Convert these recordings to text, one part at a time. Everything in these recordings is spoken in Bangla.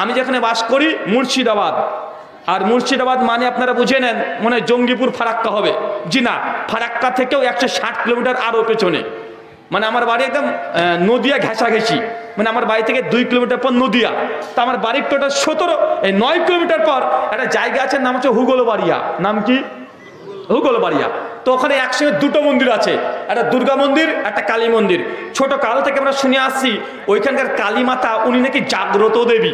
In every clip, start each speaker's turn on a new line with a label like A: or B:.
A: আমি যেখানে বাস করি মুর্শিদাবাদ, আর মুর্শিদাবাদ মানে আপনারা বুঝে নেন মনে হয় জঙ্গিপুর ফারাক্কা হবে। জি না, ফারাক্কা থেকেও 160 কিলোমিটার আরও পেছনে। মানে আমার বাড়ি একদম নদিয়া ঘেঁষাঘেঁষি, মানে আমার বাড়ি থেকে 2 কিলোমিটার পর নদিয়া। তা আমার বাড়ির টোটাল 9 কিলোমিটার পর একটা জায়গা আছে, নাম হচ্ছে হুগলবাড়িয়া। নাম কি? হুগলবাড়িয়া। তো ওখানে একসঙ্গে দুটো মন্দির আছে, একটা দুর্গা মন্দির, একটা কালী মন্দির। ছোট কাল থেকে আমরা শুনে আসছি ওইখানকার কালী মাতা উনি নাকি জাগ্রত দেবী,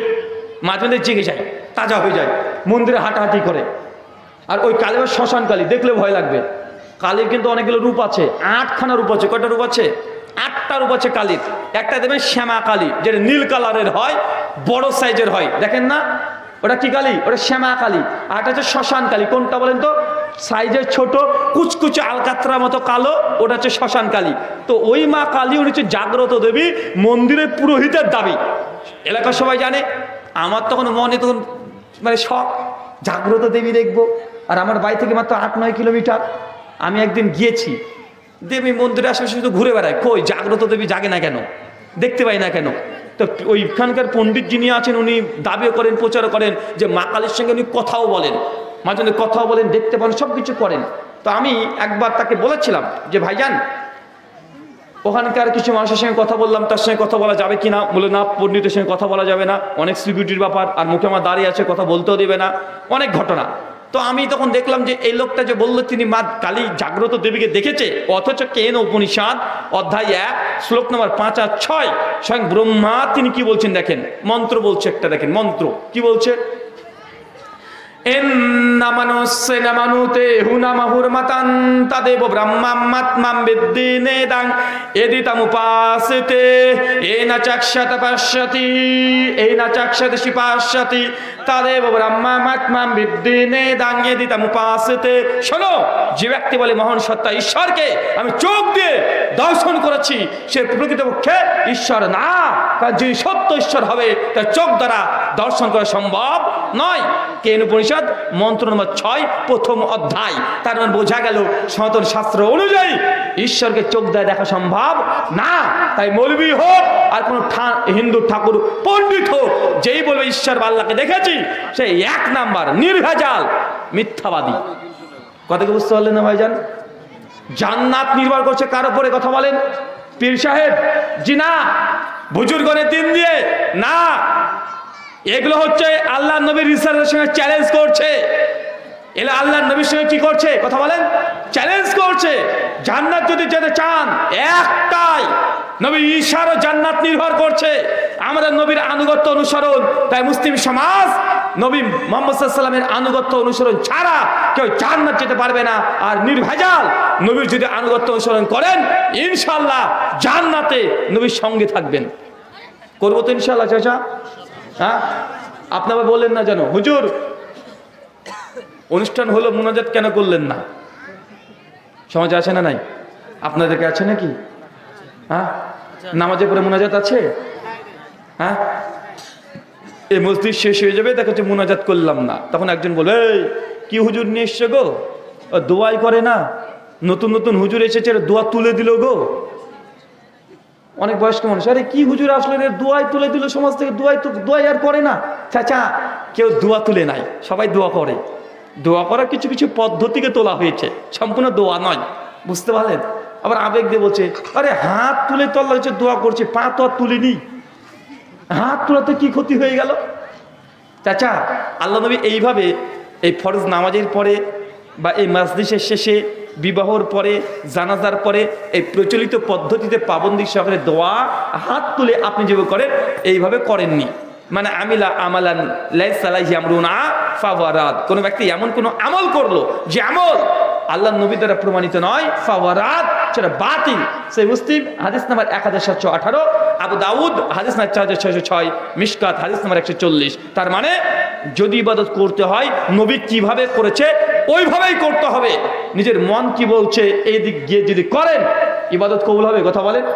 A: মাঝে মাঝে জেগে যায়, তাজা হয়ে যায়, মন্দিরে হাঁটাহাঁটি করে। আর ওই কালী বা শ্মশান কালী দেখলে ভয় লাগবে। কালীর কিন্তু অনেকগুলো রূপ আছে, 8খানা রূপ আছে। কয়টা রূপ আছে? 8টা রূপ আছে কালীর। একটা দেবেন শ্যামা কালী, যেটা নীল কালারের হয়, বড় সাইজের হয়, দেখেন না? ওটা কি কালী? ওটা শ্যামা কালী। আর একটা হচ্ছে শ্মশান কালী। কোনটা বলেন তো? সাইজের ছোট, কুচকুচে আলকাতরার মতো কালো, ওটা হচ্ছে শ্মশান কালী। তো ওই মা কালী উনি হচ্ছে জাগ্রত দেবী, মন্দিরের পুরোহিতের দাবি। এলাকার সবাই জানে। আমার তখন মনে তখন মানে শখ, জাগ্রত দেবী দেখবো। আর আমার বাড়ি থেকে মাত্র 8-9 কিলোমিটার। আমি একদিন গিয়েছি, দেবী মন্দিরে আশেপাশে শুধু ঘুরে বেড়ায়, কই জাগ্রত দেবী জাগে না কেন, দেখতে পাই না কেন? তো ওইখানকার পণ্ডিত যিনি আছেন উনি দাবিও করেন, প্রচার করেন যে মা কালীর সঙ্গে উনি কথাও বলেন, মাঝে মাঝে কথাও বলেন, দেখতে পান, সব কিছু করেন। তো আমি একবার তাকে বলেছিলাম যে ভাইজান, ওখানকার কিছু মানুষের সঙ্গে কথা বললাম, তার সঙ্গে কথা বলা যাবে কিনা? বলে না, পণ্ডিতের সঙ্গে কথা বলা যাবে না, অনেক সিকিউরিটির ব্যাপার, আর মুখে আমার দাঁড়িয়ে আছে, কথা বলতেও দেবে না, অনেক ঘটনা। তো আমি তখন দেখলাম যে এই লোকটা যে বললো তিনি মা কালী জাগ্রত দেবীকে দেখেছে, অথচ কেন উপনিষদ অধ্যায় 1 শ্লোক নম্বর 5 আর 6 স্বয়ং ব্রহ্মা তিনি কি বলছেন দেখেন, মন্ত্র বলছে একটা, দেখেন মন্ত্র কি বলছে। শোনো, যে ব্যক্তি বলে মহান সত্তা ঈশ্বরকে আমি চোখ দিয়ে দর্শন করেছি, সে প্রকৃতপক্ষে ঈশ্বর না। কারণ যিনি সত্য ঈশ্বর হবে তার চোখ দ্বারা দর্শন করা সম্ভব নয়। কেন উপনিষদ মন্ত্র নম্বর 6 প্রথম অধ্যায়। তার মানে বোঝা গেল সনাতন শাস্ত্র অনুযায়ী ঈশ্বরকে চোখ দিয়ে দেখা সম্ভব না। তাই মৌলবী হোক আর কোন হিন্দু ঠাকুর পণ্ডিত হোক, যেই বলবে ঈশ্বর বা আল্লাহকে দেখেছি, সে 1 নাম্বার নির্ভেজাল মিথ্যাবাদী। কথা কি বুঝতে পারলেন না ভাইজান? জান্নাত নির্ভর করছে কার উপরে? কথা বলেন। পীর সাহেব? জি না। বুজুর্গনের দিন দিয়ে? না। এগুলো হচ্ছে আল্লাহ নবীর রিসার্চের সঙ্গে চ্যালেঞ্জ করছে। এরা আল্লাহ নবীর সঙ্গে কি করছে? কথা বলেন। চ্যালেঞ্জ করছে। জান্নাত যদি যেতে চান, একটাই নবী ঈসারও জান্নাত নির্ভর করছে আমাদের নবীর আনুগত্য অনুসরণ। তাই মুসলিম সমাজ নবী মুহাম্মদ সাল্লাল্লাহু আলাইহি ওয়াসাল্লামের আনুগত্য অনুসরণ ছাড়া কেউ জান্নাত যেতে পারবে না। আর নির্ভেজাল নবীর যদি আনুগত্য অনুসরণ করেন, ইনশাআল্লাহ জান্নাতে নবীর সঙ্গে থাকবেন। করবো তো ইনশাআল্লাহ চাচা? হ্যাঁ, আপনারা বললেন না যেন হুজুর অনুষ্ঠান হলো মুনাজাত কেন করলেন না? সমাজে আছে না নাই? আপনাদেরকে আছে নাকি? হ্যাঁ, নামাজে পরে মুনাজাত আছে? হ্যাঁ, এই মসজিদ শেষ হয়ে যাবে, দেখো যে মুনাজাত করলাম না। তখন একজন বলে, এই কি হুজুর নিয়ে এসছে গো, দোয়াই করে না, নতুন নতুন হুজুর এসেছে, দোয়া তুলে দিল গো। অনেক বয়স্ক মানুষ, আরে কি হুজুর আসলে রে, দোয়াই তুলে দিল সমাজ থেকে, দোয়াই আর করে না। চাচা, কেউ দোয়া তুলে নাই, সবাই দোয়া করে। দোয়া করার কিছু কিছু পদ্ধতিকে তোলা হয়েছে, সম্পূর্ণ দোয়া নয়, বুঝতে পারলেন? আবার আবেগ দিয়ে বলছে, আরে হাত তুলে তোলা হচ্ছে, দোয়া করছে, পা তো আর তুলিনি, হাত তোলাতে কি ক্ষতি হয়ে গেল? চাচা, আল্লাহ নবী এইভাবে এই ফরজ নামাজের পরে বা এই মাজলিসের শেষে, বিবাহর পরে, জানাজার পরে এই প্রচলিত পদ্ধতিতে পাবন্দি সহকারে দোয়া হাত তুলে আপনি যেভাবে করেন এইভাবে করেননি। মানে আমিলা আমালান লাইসা আলাইহি আমরুনা ফাহুয়া রাদ, কোনো ব্যক্তি এমন কোনো আমল করলো যে আমল আল্লাহ নবী দ্বারা প্রমাণিত নয়, ফাহুয়া রাদ, সেটা বাতিল। সেই মুসলিম হাদিস নাম্বার 1718, আবু দাউদ হাদিস নাম্বার 4606, মিশকাত হাদিস নাম্বার 140। তার মানে যদি ইবাদত করতে হয় নবী কিভাবে করেছে ওইভাবেই করতে হবে। নিজের মন কি বলছে এই দিক গিয়ে যদি করেন, ইবাদত কবুল হবে। কথা বলেন।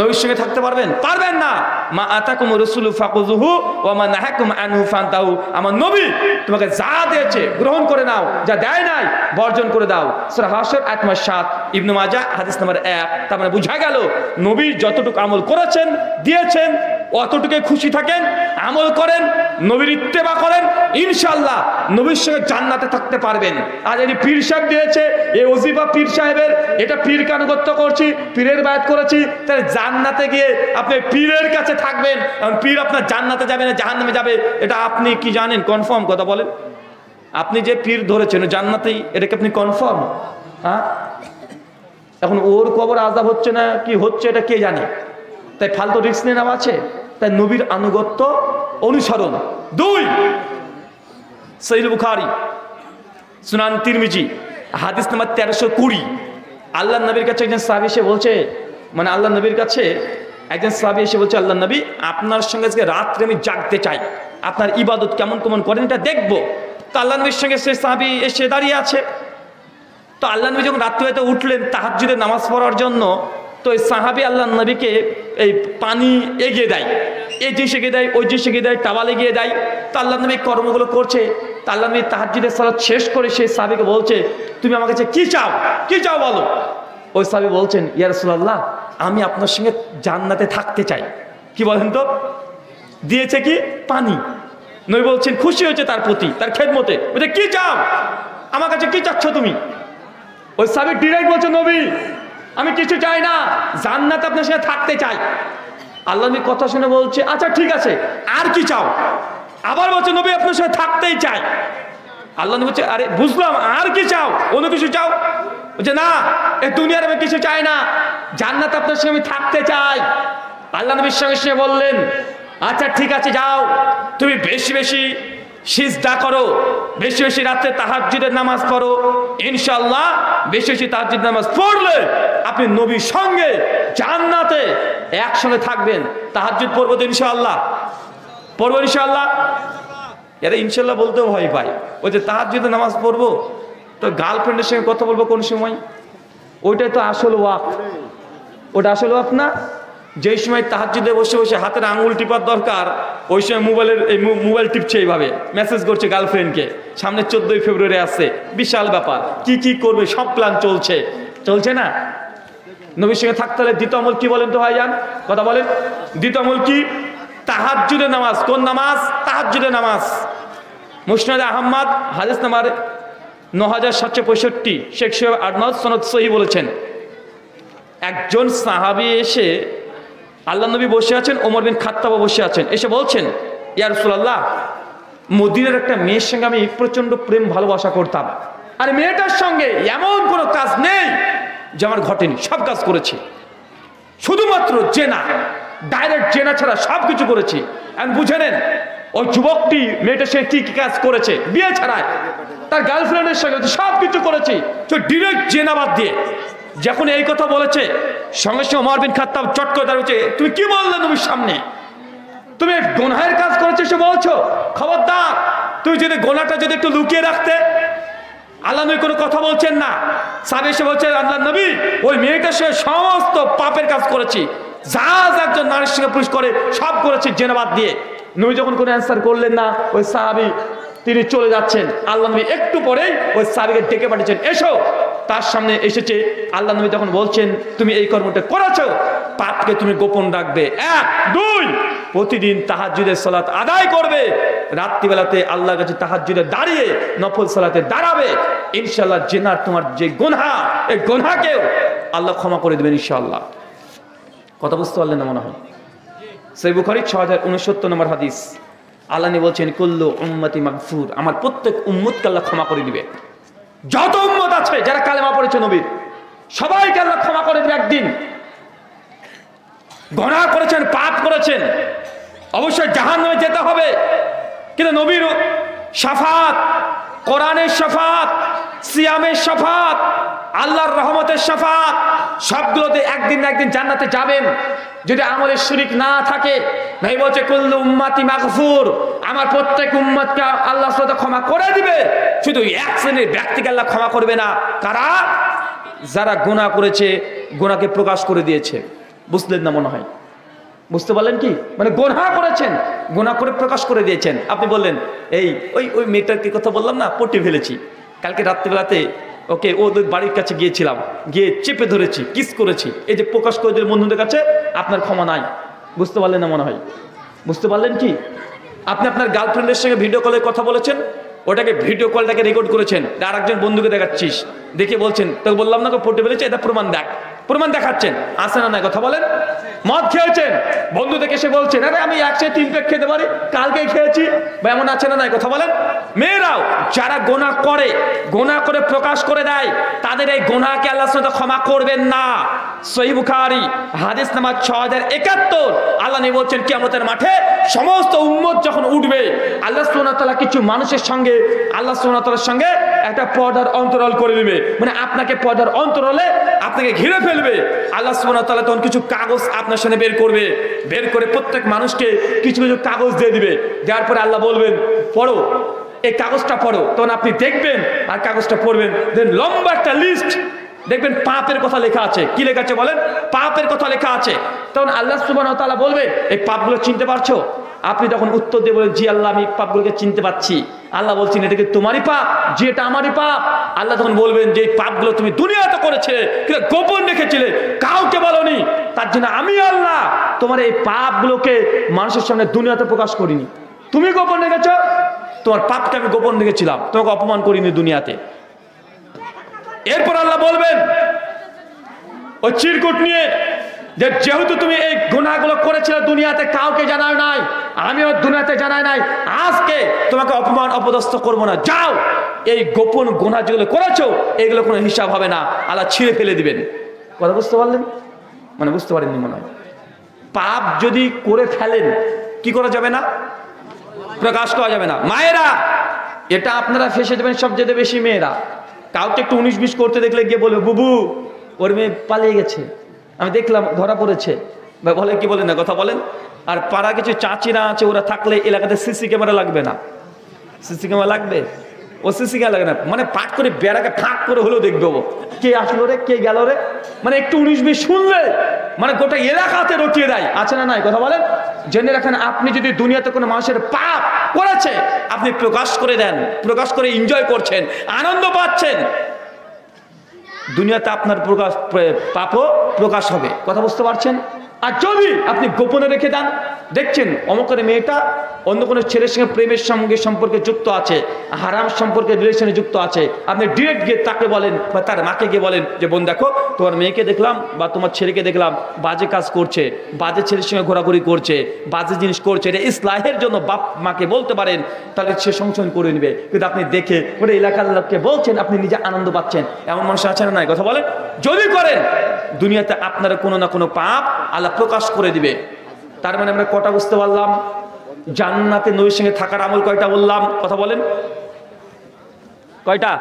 A: নবীর সঙ্গে থাকতে পারবেন? পারবেন না। মা আতাকুম রাসূলু ফাকুযুহু ওয়া মা নাহাকুম আনহু ফান্তাহু, আমার নবী তোমাকে যা দিয়েছে গ্রহণ করে নাও, যা দেয় নাই বর্জন করে দাও। সূরা হাশর আয়াত নম্বর 7, ইবনে মাজাহ হাদিস নম্বর 1। তার মানে বোঝা গেল নবী যতটুকু আমল করেছেন, দিয়েছেন, অতটুকু খুশি থাকেন, আমল করেন, নবীর ইত্তেবা করেন, ইনশাআল্লাহ নবীর সঙ্গে জান্নাতে থাকতে পারবেন। আর এই পীর সাহেব দিয়েছে, এই ওজিফা পীর সাহেবের, এটা পীরকে আনুগত্য করছি, পীরের বায়াত করেছি, তাহলে জান্নাতে গিয়ে আপনি পীরের কাছে থাকবেন, কারণ পীর আপনার জান্নাতে যাবে না জাহান্নামে যাবে, এটা আপনি কি জানেন? কনফার্ম কথা বলেন। আপনি যে পীর ধরেছেন জান্নাতেই, এটাকে আপনি কনফার্ম? হ্যাঁ, এখন ওর কবর আযাব হচ্ছে না কি হচ্ছে এটা কে জানে? তাই ফালতু রিস্ক নিয়ে নেওয়া আছে। তাই নবীর আনুগত্য অনুসরণ। 2, সহিহ বুখারী, সুনান তিরমিজি, হাদিস নাম্বার 1320। আল্লাহ নবীর কাছে একজন সাহাবী এসে বলছে, মানে আল্লাহ নবীর কাছে একজন সাহাবী এসে বলছে, আল্লাহ নবী আপনার সঙ্গে আজকে রাত্রে আমি জাগতে চাই, আপনার ইবাদত কেমন কেমন করেন এটা দেখবো। তো আল্লাহ নবীর সঙ্গে সে সাহাবী এসে দাঁড়িয়ে আছে। তো আল্লাহ নবী যখন রাত্রে হয়তো উঠলেন তাহাজ্জুদের নামাজ পড়ার জন্য, তো এই সাহাবী আল্লাহ নবীকে এই পানি এগিয়ে দেয়, এই জিনিস এগিয়ে দেয়, ওই জিনিস এগিয়ে দেয়, টাওয়াল এগিয়ে দেয়। তো আল্লাহ নবী কর্মগুলো করছে। তা আল্লাহ নবী তাহাজ্জুদের সালাত শেষ করে সেই সাহাবীকে বলছে, তুমি আমার কাছে কি চাও, কি চাও বলো। ওই সাহাবী বলছেন, ইয়া রাসূলুল্লাহ আমি আপনার সঙ্গে জান্নাতে থাকতে চাই। কি বলেন তো? দিয়েছে কি? পানি। নবী বলছেন খুশি হয়েছে তার প্রতি, তার খেদমতে। বলছে কি চাও, আমার কাছে কি চাচ্ছ তুমি? ওই সাহাবী ডিরেক্ট বলছে, নবী আমি কিছু চাই না, জান্নাতে আপনার সাথে থাকতে চাই। আল্লাহ নবী কথা শুনে বলছে, আচ্ছা ঠিক আছে, আর কি চাও? আবার বলছে, নবী আপনার সাথে থাকতেই চাই। আল্লাহ নবী বলছে, আরে বুঝলাম, আর কি চাও? অন্য কিছু চাও? বলছে না, এই দুনিয়ার আমি কিছু চাই না, জান্নাতে আপনার সঙ্গে আমি থাকতে চাই। আল্লাহ নবীর সঙ্গে সে বললেন, আচ্ছা ঠিক আছে যাও, তুমি বেশি বেশি সিজদা করো, বেশি বেশি রাতে তাহাজ্জুদের নামাজ পড়ো, ইনশাআল্লাহ বেশি বেশি তাহাজ্জুদের নামাজ পড়লে আপনি নবীর সঙ্গে জান্নাতে একসঙ্গে থাকবেন। তাহাজ্জুদ পড়বো তো ইনশাআল্লাহ? পড়বো ইনশাআল্লাহ? এরা ইনশাআল্লাহ বলতেও ভয় পায়। ওই যে তাহাজ্জুদের নামাজ পড়বো, তো গার্লফ্রেন্ডের সঙ্গে কথা বলবো কোন সময়? ওইটাই তো আসল ওয়াক। ওটা আসল ওয়াক না? যেই সময় তাহাজ্জুদে বসে বসে হাতের আঙুল টিপার দরকার, ওই সময় মোবাইল টিপছে, এইভাবে মেসেজ করছে গার্লফ্রেন্ডকে। সামনে 14ই ফেব্রুয়ারি আসছে, বিশাল ব্যাপার, কি কি করবে সব প্ল্যান চলছে, চলছে না? নবীর সঙ্গে থাকতে হলে দ্বিতীয় আমল কি বলেন তো ভাইজান? কথা বলেন। দ্বিতীয় আমল কি? তাহাজ্জুদের নামাজ। কোন নামাজ? তাহাজ্জুদের নামাজ। মুসনাদ আহমদ হাদিস নাম্বার 9765, শেখ সোহেব আরনাউত সনদ সহিহ বলেছেন, একজন সাহাবী এসে, আল্লাহ নবী বসে আছেন, ওমর বিন খাত্তাব বসে আছেন, এসে বলছেন, ইয়া রাসূলুল্লাহ মদিনার একটা মেয়ের সঙ্গে আমি প্রচন্ড প্রেম ভালোবাসা করতাম, আর মেয়েটার সঙ্গে এমন কোনো কাজ নেই যে আমার ঘটেনি, সব কাজ করেছি, শুধুমাত্র জেনা, ডাইরেক্ট জেনা ছাড়া সব কিছু করেছি। এখন বুঝে নেন ওই যুবকটি মেয়েটার সঙ্গে কি কি কাজ করেছে, বিয়ে ছাড়ায় তার গার্লফ্রেন্ডের সঙ্গে সব কিছু করেছি, তো ডিরেক্ট জেনা বাদ দিয়ে। যখন এই কথা বলেছে, সঙ্গে সঙ্গে ওমর বিন খাত্তাব চট করে দাঁড়িয়েছে, তুমি কি বললে নবীর সামনে? তুমি গুনাহের কাজ করেছো সে বলছো? খবরদার, তুমি যদি গোনাটা যদি একটু লুকিয়ে রাখতে। আল্লাহ নবী কোনো কথা বলছেন না। সাহাবী এসে বলছে, আল্লাহ নবী ওই মেয়েটার সঙ্গে সমস্ত পাপের কাজ করেছি, যা একজন নারীর সঙ্গে পুরুষ করে সব করেছি জেনা বাদ দিয়ে। নবী যখন কোনো অ্যান্সার করলেন না, ওই সাহাবী তিনি চলে যাচ্ছেন। আল্লাহ নবী একটু পরেই ওই সাহাবীকে ডেকে পাঠিয়েছেন, এসো। তার সামনে এসেছে। আল্লাহ নবী তখন বলছেন, তুমি এই কর্মটা করেছো, পাপকে তুমি গোপন রাখবে। 1, 2 প্রতিদিন তাহাজ্জুদের সালাত আদায় করবে, রাত্রিবেলাতে আল্লাহর কাছে তাহাজ্জুদে দাঁড়িয়ে নফল সালাতে দাঁড়াবে, ইনশাআল্লাহ জেনার তোমার যে গুনাহ, এই গুনাহকেও আল্লাহ ক্ষমা করে দেবেন ইনশাআল্লাহ। কথা বুঝতে পারলেন না মনে হয়? সহিহ বুখারী 6069 নম্বর হাদিস। আল্লাহ বলছেন, কুল্লু উম্মতি মাগফুর, আমার প্রত্যেক উম্মতকে আল্লাহ ক্ষমা করে দিবে। যত উম্মত আছে যারা কালেমা পড়েছে নবীর, সবাইকে আল্লাহ ক্ষমা করে দিবে একদিন। গুনাহ করেছেন, পাপ করেছেন, অবশ্যই জাহান্নামে যেতে হবে, কিন্তু নবীর শাফাত, কোরআনের শাফাত, সিয়ামের শাফাত, আল্লাহর রহমতের শাফাত, সবগুলোতে একদিন না একদিন জান্নাতে যাবেন যদি আমলের শরীক না থাকে। নবী বলছে, কুল্লু উম্মতি মাগফুর, আমার প্রত্যেক উম্মতকে আল্লাহ সুবহানাহু ক্ষমা করে দিবে। শুধু এক শ্রেণীর ব্যক্তিকে আল্লাহ ক্ষমা করবে না, কারা? যারা গুনাহ করেছে, গুনাহকে প্রকাশ করে দিয়েছে। বুঝলেন না মনে হয়? বুঝতে পারলেন কি? মানে গুনাহ করেছেন, গুনাহ করে প্রকাশ করে দিয়েছেন। আপনি বললেন, এই ওই মেয়েটার কি কথা বললাম না, পটি ফেলেছি, কালকে রাত্রিবেলাতে ওকে ওদের বাড়ির কাছে গিয়েছিলাম, গিয়ে চেপে ধরেছি, কিস করেছি, এই যে প্রকাশ করে দিলেন বন্ধুদের কাছে, আপনার ক্ষমা নাই। বুঝতে পারলেন না মনে হয়? বুঝতে পারলেন কি? আপনি আপনার গার্লফ্রেন্ডের সঙ্গে ভিডিও কলে কথা বলেছেন, ওটাকে ভিডিও কলটাকে রেকর্ড করেছেন, আর একজন বন্ধুকে দেখাচ্ছিস, দেখে বলছেন তোকে বললাম না পড়তে পেরেছে, এটা প্রমাণ দেখ, প্রমাণ দেখাচ্ছেন। আসে না নাই কথা বলেন? মদ খেয়েছেন, বন্ধু দেখে সে বলছেন আরে আমি একসাথে 3 প্যাক খেতে পারি, কালকেই খেয়েছি, বা এমন আছে না নাই কথা বলেন? মেয়েরাও যারা গোনাহ করে, গোনাহ করে প্রকাশ করে দেয়, তাদের এই গোনাহকে আল্লাহ সুবহানাহু ওয়া তাআলা ক্ষমা করবেন না। সহিহ বুখারী হাদিস নাম্বার 6071, আল্লাহ নবী বলছেন কিয়ামতের মাঠে সমস্ত উম্মত যখন উঠবে, আল্লাহ সুবহানাহু ওয়া তাআলা কিছু মানুষের সঙ্গে, আল্লাহ সুবহানাহু ওয়া তাআলার সঙ্গে একটা পর্দার অন্তরাল করে দিবে, মানে আপনাকে পর্দার অন্তরালে আপনাকে ঘিরে ফেলবে। আল্লাহ সুবহানাহু ওয়া তাআলা তখন কিছু কাগজ আপনার সামনে বের করবে, বের করে প্রত্যেক মানুষকে কিছু কিছু কাগজ দিয়ে দিবে। দেওয়ার পরে আল্লাহ বলবেন পড়ো, এই কাগজটা পড়ো। তখন আপনি দেখবেন আর কাগজটা পড়বেন, দেন লম্বা একটা লিস্ট দেখবেন পাপের কথা লেখা আছে। কি লেখা আছে বলেন? পাপের কথা লেখা আছে। তখন আল্লাহ সুবহানাহু ওয়া তাআলা বলবে এই পাপগুলো চিনতে পারছো? আপনি তখন উত্তর দিয়ে বলেন জি আল্লাহ আমি পাপগুলোকে চিনতে পাচ্ছি। আল্লাহ বলছেন এটা কি তোমারই পাপ? যে এটা আমারই পাপ। আল্লাহ তখন বলবেন যে এই পাপগুলো তুমি দুনিয়াতে করেছিলে, কিন্তু গোপন রেখেছিলে, কাউকে বলনি, তার জন্য আমি আল্লাহ তোমার এই পাপগুলোকে মানুষের সামনে দুনিয়াতে প্রকাশ করিনি। তুমি গোপন রেখেছ, তোমার পাপকে আমি গোপন রেখেছিলাম, তোমাকে অপমান করিনি দুনিয়াতে। এরপর আল্লাহ বলবেন ওই চিরকুট নিয়ে যে যেহেতু তুমি এই গুনাহগুলো করেছিলে দুনিয়াতে কাউকে জানাও নাই, আমিও দুনিয়াতে জানাই নাই, আজকে তোমাকে অপমান অপদস্থ করবো না, যাও এই গোপন গুনাহ যেগুলো করেছো এগুলো কোনো হিসাব হবে না, আল্লাহ ছিঁড়ে ফেলে দিবেন। কথা বুঝতে পারলেন? মানে বুঝতে পারেননি মনে হয়। পাপ যদি করে ফেলেন কি করা যাবে না? প্রকাশ করা যাবে না। মায়েরা এটা আপনারা ফেসে দেবেন সবচেয়ে বেশি মেয়েরা। কাউকে একটু 19-20 করতে দেখলে গিয়ে বলবে বুবু ওর মেয়ে পালিয়ে গেছে, আমি দেখলাম ধরা পড়েছে, বা বলে কি বলে না কথা বলেন। আর পাড়া কিছু চাচিরা আছে, ওরা থাকলে এলাকাতে সিসি ক্যামেরা লাগবে না। সিসি ক্যামেরা লাগবে? ও সিসি ক্যামেরা লাগে না, মানে পাট করে বেড়াকে ফাঁক করে হলেও দেখবে ও কে আসলো রে, কে গেল রে, মানে একটু 19-20 শুনলে মানে গোটা এলাকাতে রটিয়ে দেয়। আছে না নাই কথা বলেন? জেনে রাখেন আপনি যদি দুনিয়াতে কোনো মানুষের পাপ করেছে আপনি প্রকাশ করে দেন, প্রকাশ করে এনজয় করছেন, আনন্দ পাচ্ছেন, দুনিয়াতে আপনার পাপও প্রকাশ হবে। কথা বুঝতে পারছেন? আর যদি আপনি গোপনে রেখে দেন, দেখছেন অমুকের মেয়েটা অন্য কোনো ছেলের সঙ্গে প্রেমের সঙ্গে সম্পর্কে যুক্ত আছে, হারাম সম্পর্কে রিলেশনে যুক্ত আছে, আপনি ডিরেক্ট গিয়ে তাকে বলেন বা তার মাকে গিয়ে বলেন যে বোন দেখো তোমার মেয়েকে দেখলাম বা তোমার ছেলেকে দেখলাম বাজে কাজ করছে, বাজে ছেলের সঙ্গে ঘোরাঘুরি করছে, বাজে জিনিস করছে, এটা ইসলাহের জন্য বাপ মাকে বলতে পারেন, তাহলে সে সংশোধন করে নেবে। কিন্তু আপনি দেখে ওটা এলাকার লোককে বলছেন, আপনি নিজে আনন্দ পাচ্ছেন, এমন মানুষ আছে না নাই কথা বলেন? যদি করেন দুনিয়াতে আপনারা কোনো না কোনো পাপ আল্লাহ প্রকাশ করে দিবে। তার মানে আমরা কটা বুঝতে পারলাম? জান্নাতে নবীর সঙ্গে থাকার আমল কয়টা বললাম? কথা বলেন কয়টা?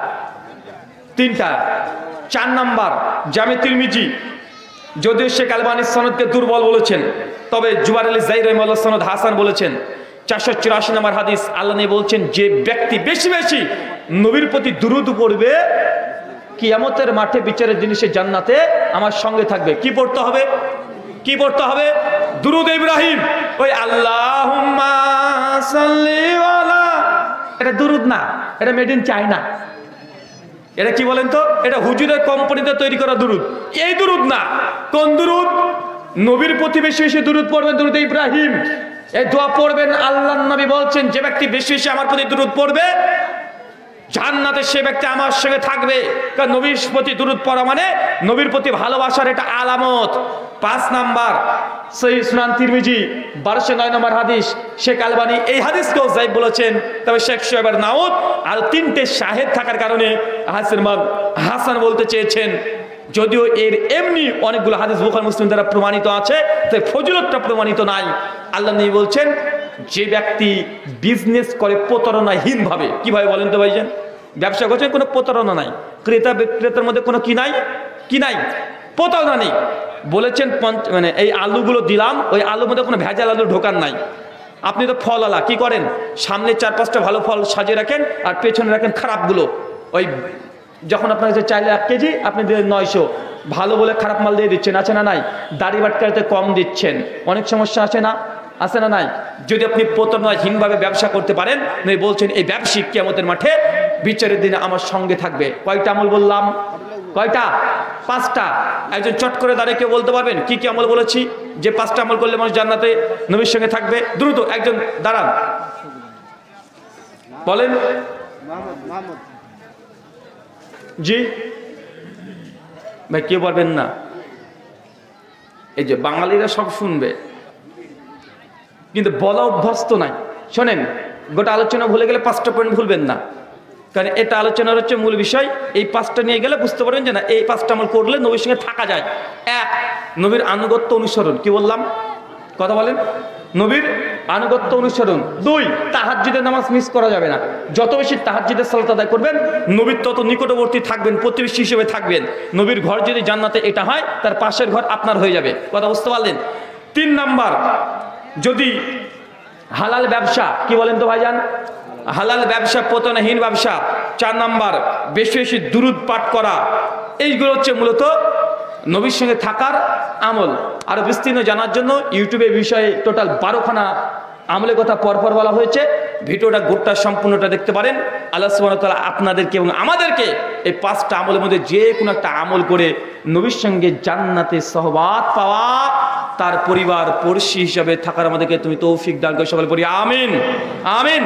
A: 3টা। 4 নাম্বার জামে তিরমিজি, যদিও শেখ আলবানী সনদকে দুর্বল বলেছেন, তবে জুবার আলী জাহির রাহিমাহুল্লাহ সনদ হাসান বলেছেন। 484 নম্বর হাদিস, আল্লাহ নবী বলছেন যে ব্যক্তি বেশি বেশি নবীর প্রতি দুরূদ পড়বে কিয়ামতের মাঠে বিচারের দিনে সে জান্নাতে আমার সঙ্গে থাকবে। কি পড়তে হবে? কি পড়তে হবে? দুরূদ ইব্রাহিম, ওই আল্লাহুম্মা সাল্লি আলা, এটা দুরূদ না, এটা মেড ইন চায়না। এটা কি বলেন তো? এটা হুজুরের কোম্পানিতে তৈরি করা দুরূদ, এই দুরূদ না। কোন দুরূদ? নবীর প্রতি বেশি বেশি দুরূদ পড়বেন, দুরূদ ইব্রাহিম। এই দোয়া পড়বেন, আল্লাহর নবী বলছেন যে ব্যক্তি বেশি বেশি আমার প্রতি দুরূদ পড়বে জান্নাতে সে ব্যক্তি আমার সঙ্গে থাকবে। কারণ নবীর প্রতি দুরূদ পড়া মানে নবীর প্রতি ভালোবাসার এটা আলামত। 5 নাম্বার সহিহ সুনান তিরমিজি 1209 নম্বর হাদিস, শেখ আলবানী এই হাদিসকেও যায়িফ বলেছেন, তবে শেখ শুআয়ব নাউদ আর 3টে শাহেদ থাকার কারণে হাসান বলতে চেয়েছেন। যদিও এর এমনি অনেকগুলো হাদিস বুখারী মুসলিম দ্বারা প্রমাণিত আছে, তাই ফজিলতটা প্রমাণিত নাই। আল্লাহ নবী বলছেন যে ব্যক্তি বিজনেস করে প্রতারণাহীন ভাবে, কিভাবে বলেন তো ভাইজান? ব্যবসা করছেন কোনো প্রতারণা নাই, ক্রেতা বিক্রেতার মধ্যে কোনো কি নাই, কি নাই, প্রতারণা নেই। বলেছেন মানে এই আলুগুলো দিলাম, ওই আলুর মধ্যে কোনো ভেজাল আলু ঢোকার নাই। আপনি তো ফলওয়ালা, কি করেন? সামনে 4-5টা ভালো ফল সাজিয়ে রাখেন আর পেছনে রাখেন খারাপগুলো। ওই যখন আপনার কাছে চাইলে 1 কেজি আপনি দিলেন 900, ভালো বলে খারাপ মাল দিয়ে দিচ্ছেন, আছে না নাই? দাড়ি বাটকারিতে কম দিচ্ছেন, অনেক সমস্যা আছে না, আছে না নাই? যদি আপনি প্রতারণাহীনভাবে ব্যবসা করতে পারেন, নবী বলছেন এই ব্যবসায়িক কিয়ামতের মাঠে বিচারের দিনে আমার সঙ্গে থাকবে। কয়টা আমল বললাম? কয়টা? পাঁচটা, একজন চট করে দাঁড়িয়ে কেউ বলতে পারবেন কি কি আমল বলেছি, যে পাঁচটা আমল করলে মানুষ জান্নাতে নবীর সঙ্গে থাকবে? দ্রুত একজন দাঁড়ান, বলেন। জি ভাই, কেউ পারবেন না? এই যে বাঙালিরা সব শুনবে কিন্তু বলা অভ্যস্ত নাই। শোনেন, গোটা আলোচনা ভুলে গেলে 5টা পয়েন্ট ভুলবেন না, কারণ এটা আলোচনার হচ্ছে মূল বিষয়। এই 5টা নিয়ে গেলে বুঝতে পারবেন যে না, এই 5টা আমল করলে নবীর সঙ্গে থাকা যায়। 1, নবীর আনুগত্য অনুসরণ। কি বললাম? কথা বলেন। নবীর আনুগত্য অনুসরণ। 2, তাহাজ্জুদের নামাজ মিস করা যাবে না। যত বেশি তাহাজ্জুদের সালাত আদায় করবেন, নবীর তত নিকটবর্তী থাকবেন, প্রতিবেশী হিসেবে থাকবেন। নবীর ঘর যদি জান্নাতে এটা হয়, তার পাশের ঘর আপনার হয়ে যাবে। কথা বুঝতে পারলেন? 3 নাম্বার, যদি হালাল ব্যবসা, কি বলেন তো ভাইজান? হালাল ব্যবসা, পতনহীন ব্যবসা। 4 নাম্বার, বেশি বেশি দুরূদ পাঠ করা। এইগুলো হচ্ছে মূলত নবীর সঙ্গে থাকার আমল। আরো বিস্তীর্ণ জানার জন্য ইউটিউবে বিষয়ে টোটাল 12খানা আমলের কথা পরপর বলা হয়েছে। ভিডিওটা গোটা সম্পূর্ণটা দেখতে পারেন। আল্লাহ সুবহানাহু ওয়া তাআলা আপনাদেরকে এবং আমাদেরকে এই 5টা আমলের মধ্যে যে কোনো একটা আমল করে নবীর সঙ্গে জান্নাতে সহবাত পাওয়া, তার পরিবার পড়শি হিসাবে থাকার আমাদেরকে তুমি তৌফিক দান করে। সকলে পড়ি আমিন, আমিন।